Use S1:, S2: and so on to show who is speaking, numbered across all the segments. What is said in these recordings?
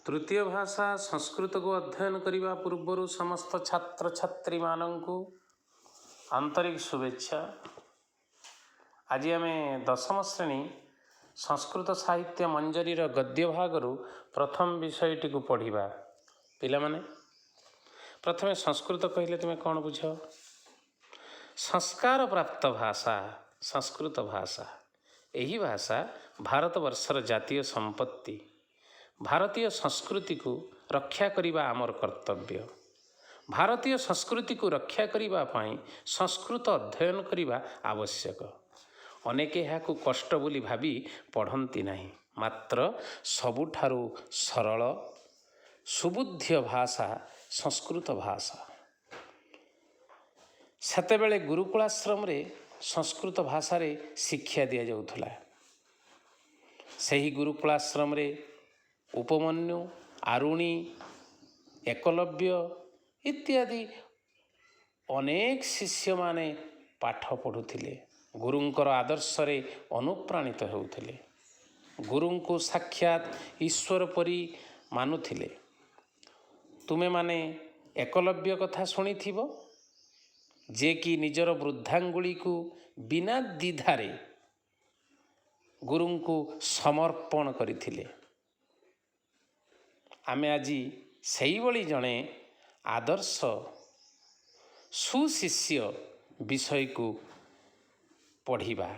S1: तृतीय भाषा संस्कृत को अध्ययन करने पूर्व समस्त छात्र छात्री मानू आंतरिक शुभेच्छा। आज आम दशम श्रेणी संस्कृत साहित्य मंजरी गद्य भागर प्रथम विषयटी को पढ़ा। पिला माने प्रथम संस्कृत कहले तुम्हें कौन बुझ? संस्कार प्राप्त भाषा संस्कृत भाषा। यही भाषा भारतवर्षर जातीय संपत्ति। भारतीय संस्कृति को रक्षा करिबा आमर कर्तव्य। भारतीय संस्कृति को रक्षा करिबा पाई संस्कृत अध्ययन करिबा आवश्यक। अनेक यहाकू कष्ट बोली भावी पढ़ती नहीं, मात्र सबुठारु सरल सुबुद्ध्य भाषा संस्कृत भाषा। सेतेबेले गुरुकुलाश्रम रे संस्कृत भाषा रे शिक्षा दिया जाउथला। सही गुरुकुलाश्रम रे उपमन्यु, आरुणी, एकलव्य इत्यादि अनेक शिष्य माने पाठ पढ़ुथिले। गुरुंकर आदर्श रे अनुप्राणित होउथिले। गुरु को साक्षात ईश्वर परी मानुथिले। तुमे माने एकलव्य कथा शुणिथिबो, जे कि निजर वृद्धांगुली को बिना द्विधारे गुरु को समर्पण करिथिले। आमे आजी सही भली जने आदर्श सुशिष्य विषय को पढ़िबा।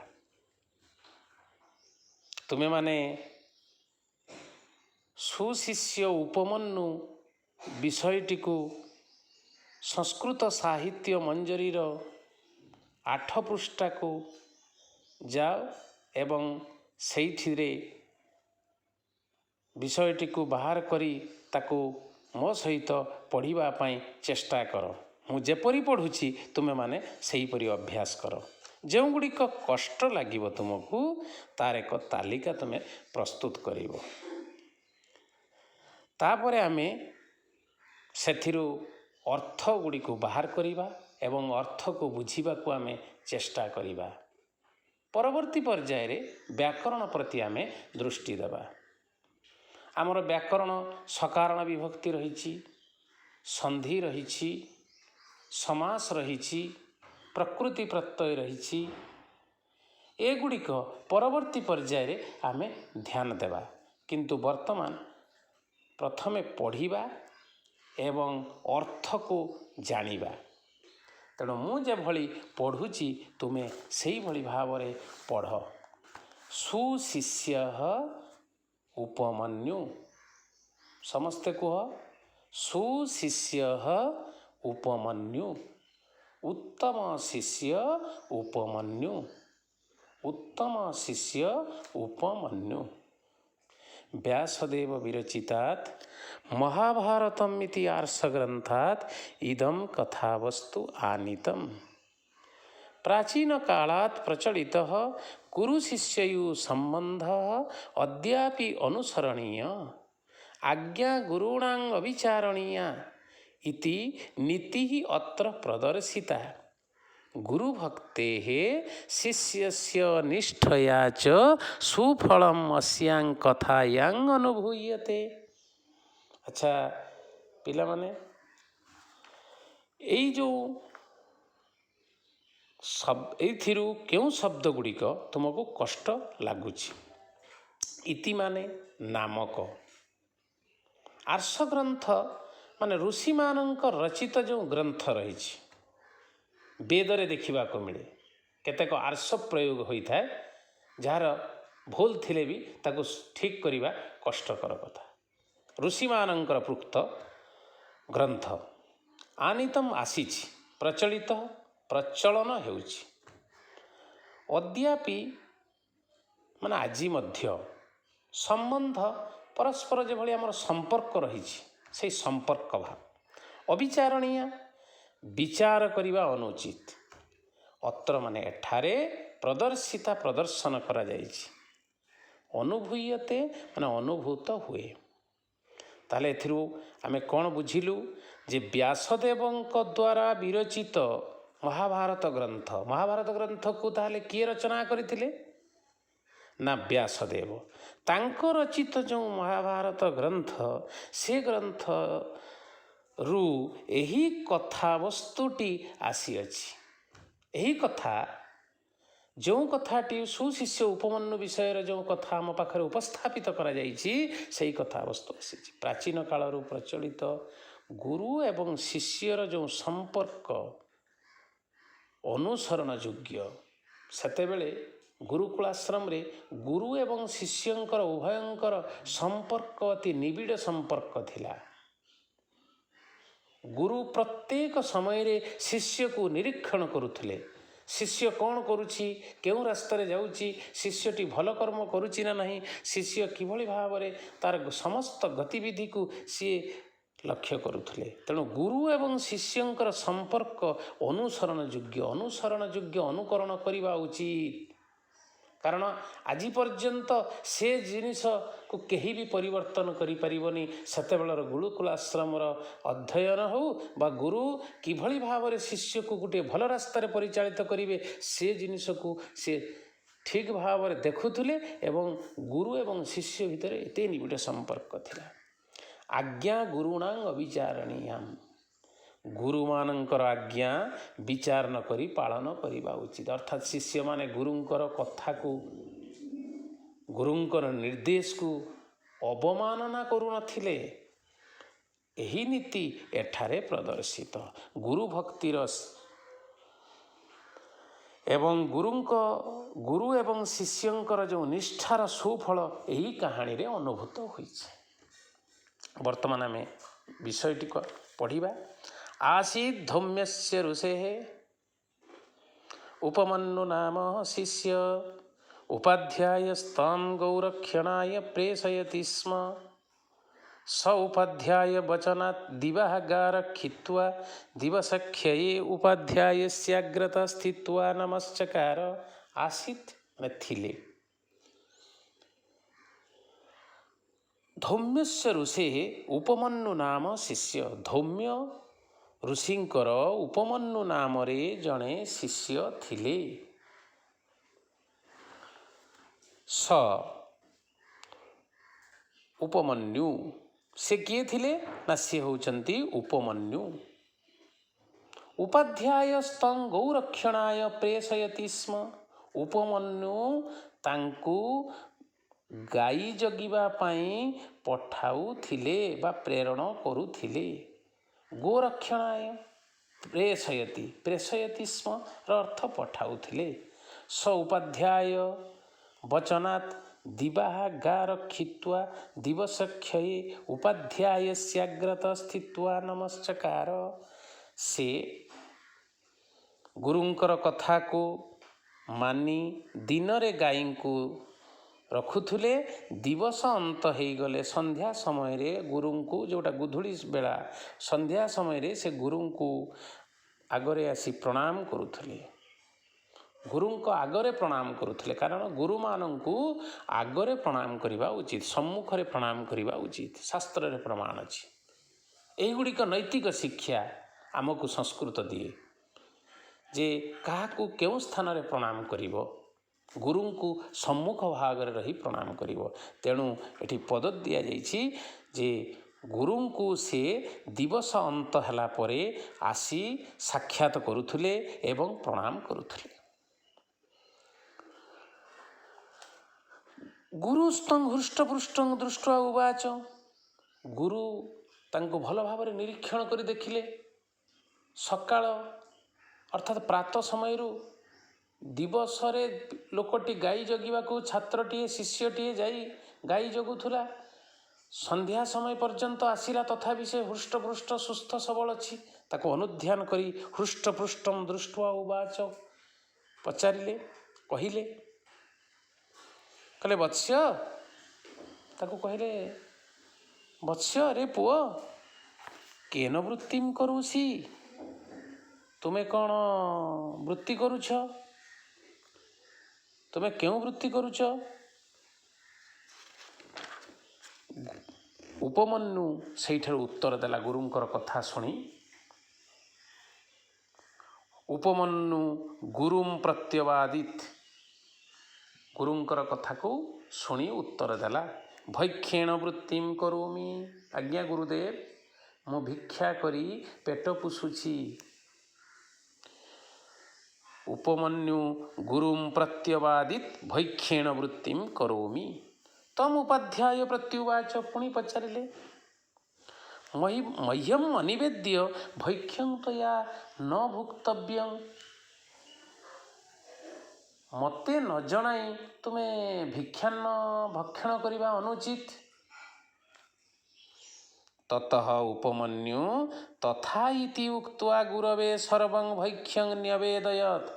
S1: तुमे माने सुशिष्य उपमन्यु विषयटी को संस्कृत साहित्य मंजरी 8 पृष्ठा को जाओ एवं सेइथिरे विषयटी को बाहर करी ताको मो सहित पढ़िबा पाई चेष्टा कर। मु जेपरी पढ़ुची तुमे माने सेही परी अभ्यास कर। जो गुड़िक कष्ट लागिबो तुमको तार एक तालिका तुमे प्रस्तुत करिवो। तापरे आमे सेथिरु अर्थ गुड़ी को बाहर करिबा एवं अर्थ को बुझीबा को आमे चेष्टा करिबा। परवर्ती पर्याय रे व्याकरण प्रति आमे दृष्टि देबा। आमर व्याकरण सकारण विभक्ति रही, संधि रही, समास रही, प्रकृति प्रत्यय रही। एगुड़िक परवर्ती पर्याय रे आमे ध्यान देबा। किंतु वर्तमान प्रथमे पढ़िबा एवं अर्थ को जानिबा। तेणु मुझे भली पढ़ुची तुमे सही भली भाव रे पढ़। सुशिष्य उपमन्यु। समस्ते कह सुशिष्य उपमन्यु। उत्तम शिष्य उपमन्यु। उत्तम शिष्य उपमन्यु। व्यासदेव विरचितात् महाभारतमिति आर्षग्रंथात् इदं कथावस्तु आनीतम्। प्राचीन कालात् प्रचलितः गुरु शिष्ययु संबंधः अद्यापि अनुसरणीय। आज्ञा गुरूणां अविचारणीया इति नीतिः अत्र प्रदर्शिता। गुरुभक्तेः शिष्यस्य निष्ठया च सुफलम् अस्यां कथायां अनुभूयते। अच्छा पिला माने एई जो एथिरु क्यों शब्द गुड़िक तुमको कष्ट लगुच? इति माने नामक आर्ष ग्रंथ माने ऋषि मानक रचित जो ग्रंथ रही वेदरे देखा मिले। केतेक आर्ष प्रयोग होता है जार भूल थिले भी ताको ठीक करवा कष्टकर कथा। ऋषि मानकर पृक्त ग्रंथ आनीतम आसी प्रचलित प्रचलन होउछि। अद्यापि माने आज मध्य संबंध परस्पर जो भली आमर संपर्क रही से संपर्क भाव अविचारणीय विचार करिबा अनुचित। अत्र माने एठारे प्रदर्शिता प्रदर्शन करा जाइछि। अनुभूयते माने अनुभूत हुए। ताले एथिरु आमे कोन बुझिलु जे व्यासदेवंक द्वारा विरचित महाभारत ग्रंथ को ताले किए रचना करथिले? ନା ବ୍ୟାସଦେବ। ତାଙ୍କ ରଚିତ ଯେଉଁ ମହାଭାରତ ଗ୍ରନ୍ଥ, ସେ ଗ୍ରନ୍ଥରୁ ଏହି କଥାବସ୍ତୁଟି ଆସିଅଛି। ଏହି କଥା, ଯେଉଁ କଥାଟି ସୁଶିଷ୍ୟ ଉପମନ୍ୟୁ ବିଷୟରେ ଯେଉଁ କଥା ଆମ ପାଖରେ ଉପସ୍ଥାପିତ କରାଯାଇଛି, ସେହି କଥାବସ୍ତୁ ଆସିଛି। ପ୍ରାଚୀନ କାଳରୁ ପ୍ରଚଳିତ ଗୁରୁ ଏବଂ ଶିଷ୍ୟର ଯେଉଁ ସମ୍ପର୍କ ଅନୁସରଣ ଯୋଗ୍ୟ, ସେତେବେଳେ ଗୁରୁକୁଳ ଆଶ୍ରମରେ ଗୁରୁ ଏବଂ ଶିଷ୍ୟଙ୍କର ଉଭୟଙ୍କର ସମ୍ପର୍କ ଅତି ନିବିଡ଼ ସମ୍ପର୍କ ଥିଲା। ଗୁରୁ ପ୍ରତ୍ୟେକ ସମୟରେ ଶିଷ୍ୟକୁ ନିରୀକ୍ଷଣ କରୁଥିଲେ। ଶିଷ୍ୟ କ'ଣ କରୁଛି, କେଉଁ ରାସ୍ତାରେ ଯାଉଛି, ଶିଷ୍ୟଟି ଭଲ କର୍ମ କରୁଛି ନା ନାହିଁ, ଶିଷ୍ୟ କିଭଳି ଭାବରେ ତାର ସମସ୍ତ ଗତିବିଧିକୁ ସିଏ ଲକ୍ଷ୍ୟ କରୁଥିଲେ। ତେଣୁ ଗୁରୁ ଏବଂ ଶିଷ୍ୟଙ୍କର ସମ୍ପର୍କ ଅନୁସରଣ ଯୋଗ୍ୟ ଅନୁକରଣ କରିବା ଉଚିତ। କାରଣ ଆଜି ପର୍ଯ୍ୟନ୍ତ ସେ ଜିନିଷକୁ କେହି ବି ପରିବର୍ତ୍ତନ କରିପାରିବନି। ସେତେବେଳର ଗୁରୁକୁଳ ଆଶ୍ରମର ଅଧ୍ୟୟନ ହେଉ ବା ଗୁରୁ କିଭଳି ଭାବରେ ଶିଷ୍ୟକୁ ଗୋଟିଏ ଭଲ ରାସ୍ତାରେ ପରିଚାଳିତ କରିବେ, ସେ ଜିନିଷକୁ ସେ ଠିକ୍ ଭାବରେ ଦେଖୁଥିଲେ ଏବଂ ଗୁରୁ ଏବଂ ଶିଷ୍ୟ ଭିତରେ ଏତେ ନିବିଡ଼ ସମ୍ପର୍କ ଥିଲା। ଆଜ୍ଞା ଗୁରୁଣାଂ ଅବିଚାରଣୀୟାମ୍। ଗୁରୁମାନଙ୍କର ଆଜ୍ଞା ବିଚାର ନ କରି ପାଳନ କରିବା ଉଚିତ। ଅର୍ଥାତ୍ ଶିଷ୍ୟମାନେ ଗୁରୁଙ୍କର କଥାକୁ, ଗୁରୁଙ୍କର ନିର୍ଦ୍ଦେଶକୁ ଅବମାନନା କରୁନଥିଲେ। ଏହି ନୀତି ଏଠାରେ ପ୍ରଦର୍ଶିତ। ଗୁରୁ ଭକ୍ତିର ଏବଂ ଗୁରୁ ଏବଂ ଶିଷ୍ୟଙ୍କର ଯେଉଁ ନିଷ୍ଠାର ସୁଫଳ ଏହି କାହାଣୀରେ ଅନୁଭୂତ ହୋଇଛି। ବର୍ତ୍ତମାନ ଆମେ ବିଷୟଟିକୁ ପଢ଼ିବା। ଆସୀତ୍ ଧୌମ୍ୟସ୍ୟ ଋଷେଃ ଉପମନ୍ୟୁ ନାମ ଶିଷ୍ୟ ଉପାଧ୍ୟାୟସ୍ତାଂ ଗୌରକ୍ଷଣାୟ ପ୍ରେଷୟତି ସ୍ମ। स उपाध्याय वचनात् दिवःगारक्षित्वा दिवसख्यये उपाध्यायस्याग्रतः स्थित्वा नमश्चकार। आसीत् ମାନେ ଥିଲେ। ଧୌମ୍ୟସ୍ୟ ଋଷେଃ ଉପମନ୍ୟୁ ନାମ ଶିଷ୍ୟ। ଧୌମ୍ୟ ଋଷିଙ୍କର ଉପମନ୍ୟୁ ନାମରେ ଜଣେ ଶିଷ୍ୟ ଥିଲେ। ସ ଉପମନ୍ୟୁ, ସେ କିଏ ଥିଲେ ନା ସେ ହେଉଛନ୍ତି ଉପମନ୍ୟୁ। ଉପାଧ୍ୟାୟସ୍ତଂ ଗୌରକ୍ଷଣାୟ ପ୍ରେଷୟତି ସ୍ମ। ଉପମନ୍ୟୁ ତାଙ୍କୁ ଗାଈ ଜଗିବା ପାଇଁ ପଠାଉଥିଲେ ବା ପ୍ରେରଣ କରୁଥିଲେ। ଗୋରକ୍ଷଣାୟ ପ୍ରେଷୟତି ସ୍ମ ର ଅର୍ଥ ପଠାଉଥିଲେ। ସ ଉପାଧ୍ୟାୟ ବଚନାତ୍ ଦିବାଃଗାରକ୍ଷିତ୍ୱା ଦିବସକ୍ଷୟେ ଉପାଧ୍ୟାୟସ୍ୟାଗ୍ରତଃ ସ୍ଥିତ୍ୱା ନମଶ୍ଚକାର। ସେ ଗୁରୁଙ୍କର କଥାକୁ ମାନି ଦିନରେ ଗାଈଙ୍କୁ ରଖୁଥିଲେ। ଦିବସ ଅନ୍ତ ହେଇଗଲେ ସନ୍ଧ୍ୟା ସମୟରେ ଗୁରୁଙ୍କୁ, ଯେଉଁଟା ଗୋଧୂଳି ବେଳା ସନ୍ଧ୍ୟା ସମୟରେ ସେ ଗୁରୁଙ୍କୁ ଆଗରେ ଆସି ପ୍ରଣାମ କରୁଥିଲେ। ଗୁରୁଙ୍କ ଆଗରେ ପ୍ରଣାମ କରୁଥିଲେ, କାରଣ ଗୁରୁମାନଙ୍କୁ ଆଗରେ ପ୍ରଣାମ କରିବା ଉଚିତ, ସମ୍ମୁଖରେ ପ୍ରଣାମ କରିବା ଉଚିତ, ଶାସ୍ତ୍ରରେ ପ୍ରମାଣ ଅଛି। ଏହିଗୁଡ଼ିକ ନୈତିକ ଶିକ୍ଷା ଆମକୁ ସଂସ୍କୃତ ଦିଏ ଯେ କାହାକୁ କେଉଁ ସ୍ଥାନରେ ପ୍ରଣାମ କରିବ। ଗୁରୁଙ୍କୁ ସମ୍ମୁଖ ଭାଗରେ ରହି ପ୍ରଣାମ କରିବ। ତେଣୁ ଏଠି ପଦ ଦିଆଯାଇଛି ଯେ ଗୁରୁଙ୍କୁ ସେ ଦିବସ ଅନ୍ତ ହେଲା ପରେ ଆସି ସାକ୍ଷାତ କରୁଥିଲେ ଏବଂ ପ୍ରଣାମ କରୁଥିଲେ। ଗୁରୁସ୍ତଂ ହୃଷ୍ଟପୃଷ୍ଟଂ ଦୃଷ୍ଟ୍ୱା ଉବାଚ। ଗୁରୁ ତାଙ୍କୁ ଭଲ ଭାବରେ ନିରୀକ୍ଷଣ କରି ଦେଖିଲେ। ସକାଳ ଅର୍ଥାତ୍ ପ୍ରାତଃ ସମୟରୁ ଦିବସରେ ଲୋକଟି ଗାଈ ଜଗିବାକୁ, ଛାତ୍ରଟିଏ ଶିଷ୍ୟଟିଏ ଯାଇ ଗାଈ ଜଗୁଥିଲା। ସନ୍ଧ୍ୟା ସମୟ ପର୍ଯ୍ୟନ୍ତ ଆସିଲା, ତଥାପି ସେ ହୃଷ୍ଟପୃଷ୍ଟ ସୁସ୍ଥ ସବଳ ଅଛି। ତାକୁ ଅନୁଧ୍ୟାନ କରି ହୃଷ୍ଟପୃଷ୍ଟଂ ଦୃଷ୍ଟ୍ୱା ଉବାଚ, ପଚାରିଲେ, କହିଲେ ବତ୍ସ୍ୟ, ତାକୁ କହିଲେ ବତ୍ସ୍ୟ, ରେ ପୁଅ, କେନ ବୃତ୍ତିଂ କରୁସି? ତୁମେ କ'ଣ ବୃତ୍ତି କରୁଛ? ତୁମେ କେଉଁ ବୃତ୍ତି କରୁଛ? ଉପମନ୍ୟୁ ସେଇଠାରୁ ଉତ୍ତର ଦେଲା ଗୁରୁଙ୍କର କଥା ଶୁଣି। ଉପମନ୍ୟୁ ଗୁରୁଂ ପ୍ରତ୍ୟବାଦିତ୍। ଗୁରୁଙ୍କର କଥାକୁ ଶୁଣି ଉତ୍ତର ଦେଲା। ଭୈକ୍ଷେଣ ବୃତ୍ତିଂ କରୋମି। ଆଜ୍ଞା ଗୁରୁଦେବ, ମୁଁ ଭିକ୍ଷା କରି ପେଟ ପୋଷୁଛି। ଉପମନ୍ୟୁ ଗୁରୁଂ ପ୍ରତ୍ୟବାଦିତ ଭୈକ୍ଷେଣ ବୃତ୍ତିଂ କରୋମି ତମ୍ ଉପାଧ୍ୟାୟ ପ୍ରତ୍ୟୁବାଚ। ପୁଣି ପଚାରିଲେ, ମହ୍ୟମ୍ ଅନିବେଦ୍ୟ ଭୈକ୍ଷଂ ତ୍ୱୟା ନ ଭୁକ୍ତବ୍ୟଂ। ମୋତେ ନ ଜଣାଇ ତୁମେ ଭିକ୍ଷାନ୍ନ ଭକ୍ଷଣ କରିବା ଅନୁଚିତ। ତତଃ ଉପମନ୍ୟୁ ତଥା ଇତି ଉକ୍ତ୍ୱା ଗୁରବେ ସର୍ବଂ ଭୈକ୍ଷଂ ନ୍ୟବେଦୟତ୍।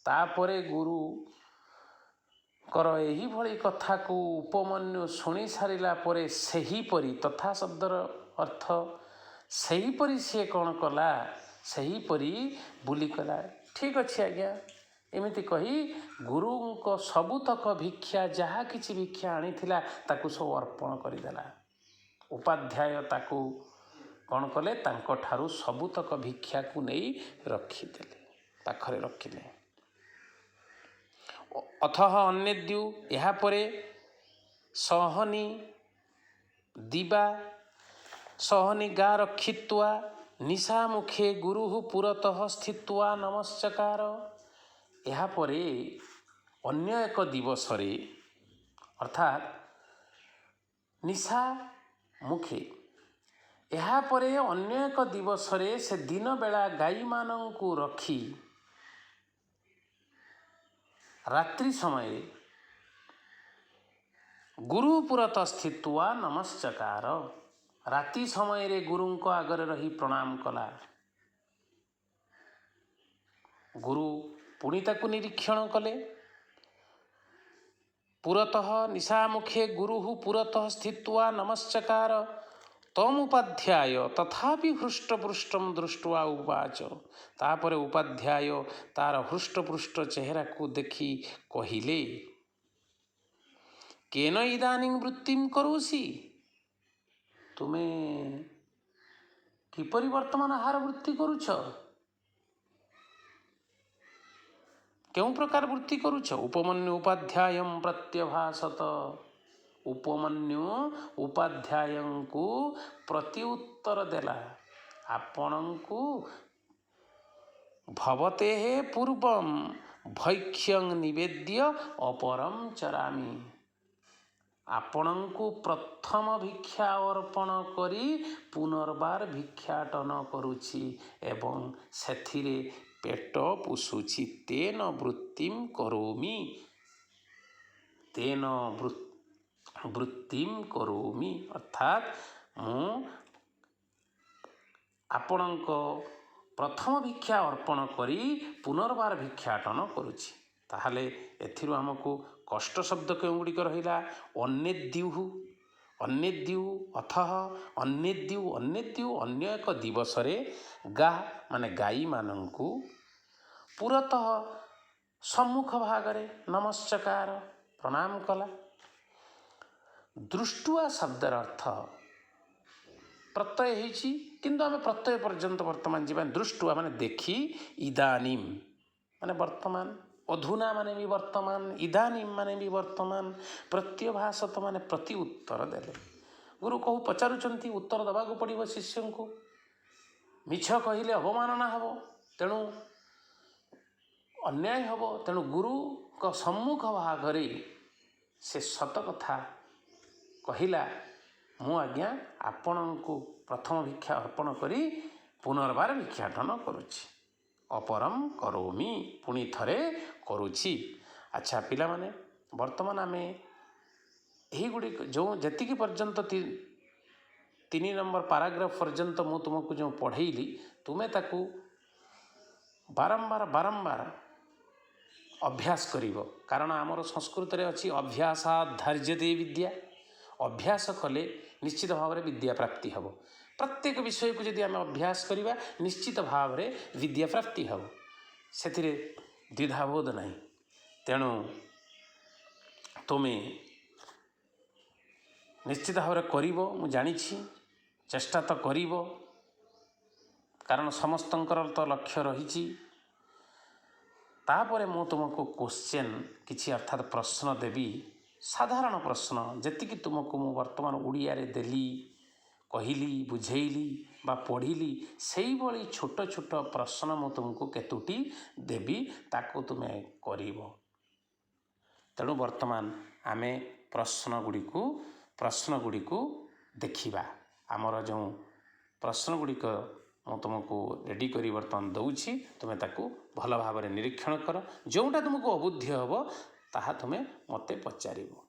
S1: ତାପରେ ଗୁରୁଙ୍କର ଏହିଭଳି କଥାକୁ ଉପମନ୍ୟୁ ଶୁଣି ସାରିଲା ପରେ ସେହିପରି, ତଥା ଶବ୍ଦର ଅର୍ଥ ସେହିପରି ସିଏ କ'ଣ କଲା, ସେହିପରି ବୋଲି କଲା। ଠିକ୍ ଅଛି ଆଜ୍ଞା, ଏମିତି କହି ଗୁରୁଙ୍କ ସବୁତକ ଭିକ୍ଷା, ଯାହା କିଛି ଭିକ୍ଷା ଆଣିଥିଲା ତାକୁ ସବୁ ଅର୍ପଣ କରିଦେଲା। ଉପାଧ୍ୟାୟ ତାକୁ କ'ଣ କଲେ, ତାଙ୍କଠାରୁ ସବୁତକ ଭିକ୍ଷାକୁ ନେଇ ରଖିଦେଲେ, ପାଖରେ ରଖିଲେ। ଅଥଃ ଅନ୍ୟେଦ୍ୟୁ, ଏହାପରେ ସହନି ଦିବା ସହନି ଗା ରକ୍ଷିତ୍ୱା ନିଶାମୁଖେ ଗୁରୁ ପୁରତଃ ସ୍ଥିତ୍ୱା ନମସ୍ଚକାର। ଏହାପରେ ଅନ୍ୟ ଏକ ଦିବସରେ, ଅର୍ଥାତ୍ ନିଶା ମୁଖେ, ଏହାପରେ ଅନ୍ୟ ଏକ ଦିବସରେ ସେ ଦିନବେଳା ଗାଈମାନଙ୍କୁ ରଖି ରାତ୍ରି ସମୟରେ ଗୁରୁ ପୁରତଃ ସ୍ଥିତ୍ୱା ନମସ୍ଚକାର। ରାତି ସମୟରେ ଗୁରୁଙ୍କ ଆଗରେ ରହି ପ୍ରଣାମ କଲା। ଗୁରୁ ପୁଣି ତାକୁ ନିରୀକ୍ଷଣ କଲେ। ପୁରତଃ ନିଶାମୁଖେ ଗୁରୁ ପୁରତଃ ସ୍ଥିତ୍ୱା ନମସ୍ଚକାର ତମୁପାଧ୍ୟାୟ ତଥାପି ହୃଷ୍ଟପୃଷ୍ଟଂ ଦୃଷ୍ଟ୍ୱା ଉବାଚ। ତାପରେ ଉପାଧ୍ୟାୟ ତାର ହୃଷ୍ଟପୃଷ୍ଟ ଚେହେରାକୁ ଦେଖି କହିଲେ, କେନ ଇଦାନିଂ ବୃତ୍ତିଂ କରୋଷି। ତୁମେ କିପରି ବର୍ତ୍ତମାନ ଆହାର ବୃତ୍ତି କରୁଛ? କେଉଁ ପ୍ରକାର ବୃତ୍ତି କରୁଛ? ଉପମନ୍ୟୁ ଉପାଧ୍ୟାୟଂ ପ୍ରତ୍ୟଭାଷତ। ଉପମନ୍ୟୁ ଉପାଧ୍ୟାୟଙ୍କୁ ପ୍ରତି ଉତ୍ତର ଦେଲା, ଆପଣଙ୍କୁ ଭବତେଃ ପୂର୍ବଂ ଭୈକ୍ଷଂ ନିବେଦ୍ୟ ଅପରଂ ଚରାମି। ଆପଣଙ୍କୁ ପ୍ରଥମ ଭିକ୍ଷା ଅର୍ପଣ କରି ପୁନର୍ବାର ଭିକ୍ଷାଟନ କରୁଛି ଏବଂ ସେଥିରେ ପେଟ ପୋଷୁଛି। ତେନ ବୃତ୍ତିଂ କରୋମି। ତେନ ବୃତ୍ତିଂ କରୋମି, ଅର୍ଥାତ୍ ମୁଁ ଆପଣଙ୍କ ପ୍ରଥମ ଭିକ୍ଷା ଅର୍ପଣ କରି ପୁନର୍ବାର ଭିକ୍ଷାଟନ କରୁଛି। ତାହେଲେ ଏଥିରୁ ଆମକୁ କଷ୍ଟ ଶବ୍ଦ କେଉଁ ଗୁଡ଼ିକ ରହିଲା? ଅନ୍ୟେଦ୍ୟୁଃ, ଅନ୍ୟେଦ୍ୟୁ, ଅଥଃ ଅନ୍ୟେଦ୍ୟୁ। ଅନ୍ୟେଦ୍ୟୁ ଅନ୍ୟ ଏକ ଦିବସରେ, ଗା ମାନେ ଗାଈମାନଙ୍କୁ, ପୁରତଃ ସମ୍ମୁଖ ଭାଗରେ, ନମସ୍ଚକାର ପ୍ରଣାମ କଲା। ଦୃଷ୍ଟ୍ୱା ଶବ୍ଦର ଅର୍ଥ ପ୍ରତ୍ୟୟ ହେଇଛି, କିନ୍ତୁ ଆମେ ପ୍ରତ୍ୟୟ ପର୍ଯ୍ୟନ୍ତ ବର୍ତ୍ତମାନ ଯିବା। ଦୃଷ୍ଟ୍ୱା ମାନେ ଦେଖି, ଇଦାନିମ୍ ମାନେ ବର୍ତ୍ତମାନ, ଅଧୁନା ମାନେ ବି ବର୍ତ୍ତମାନ, ଇଦାନିମ୍ ମାନେ ବି ବର୍ତ୍ତମାନ, ପ୍ରତ୍ୟଭାଷତ ମାନେ ପ୍ରତି ଉତ୍ତର ଦେଲେ। ଗୁରୁ ପଚାରୁଛନ୍ତି, ଉତ୍ତର ଦେବାକୁ ପଡ଼ିବ ଶିଷ୍ୟଙ୍କୁ। ମିଛ କହିଲେ ଅବମାନନା ହେବ, ତେଣୁ ଅନ୍ୟାୟ ହେବ। ତେଣୁ ଗୁରୁଙ୍କ ସମ୍ମୁଖ ଭାଗରେ ସେ ସତ କଥା କହିଲା, ମୁଁ ଆଜ୍ଞା ଆପଣଙ୍କୁ ପ୍ରଥମ ଭିକ୍ଷା ଅର୍ପଣ କରି ପୁନର୍ବାର ଭିକ୍ଷାଟନ କରୁଛି। ଅପରଂ କରୋମି, ପୁଣି ଥରେ କରୁଛି। ଆଚ୍ଛା ପିଲାମାନେ, ବର୍ତ୍ତମାନ ଆମେ ଏହିଗୁଡ଼ିକ ଯେତିକି ପର୍ଯ୍ୟନ୍ତ 3 ନମ୍ବର ପାରାଗ୍ରାଫ ପର୍ଯ୍ୟନ୍ତ ମୁଁ ତୁମକୁ ଯେଉଁ ପଢ଼େଇଲି, ତୁମେ ତାକୁ ବାରମ୍ବାର ଅଭ୍ୟାସ କରିବ। କାରଣ ଆମର ସଂସ୍କୃତରେ ଅଛି ଅଭ୍ୟାସାତ୍ ଧାର୍ଯ୍ୟତେ ବିଦ୍ୟା। ଅଭ୍ୟାସ କଲେ ନିଶ୍ଚିତ ଭାବରେ ବିଦ୍ୟା ପ୍ରାପ୍ତି ହେବ। ପ୍ରତ୍ୟେକ ବିଷୟକୁ ଯଦି ଆମେ ଅଭ୍ୟାସ କରିବା, ନିଶ୍ଚିତ ଭାବରେ ବିଦ୍ୟା ପ୍ରାପ୍ତି ହେବ, ସେଥିରେ ଦ୍ୱିଧାବୋଧ ନାହିଁ। ତେଣୁ ତୁମେ ନିଶ୍ଚିତ ଭାବରେ କରିବ, ମୁଁ ଜାଣିଛି, ଚେଷ୍ଟା ତ କରିବ, କାରଣ ସମସ୍ତଙ୍କର ତ ଲକ୍ଷ୍ୟ ରହିଛି। तापर मु तुमको क्वेश्चन किसी अर्थात प्रश्न देवी साधारण प्रश्न जेतिकी तुमको मु वर्तमान उड़िया रे देली कहली बुझेली बा पढ़िली सेई भली छोट छोट प्रश्न मु तुमको केतोटी देवी ताको तुमे करिवो। तेणु वर्तमान आमे प्रश्न गुड़ी को देखिबा। आमर जो प्रश्न गुड़िक मु तुमको रेडी करी बर्तमान दउछि तुमे ताकू भल भाव निरीक्षण कर जोटा तुमको अबुद्ध हबो ताहा तुमे मते पचारिबो।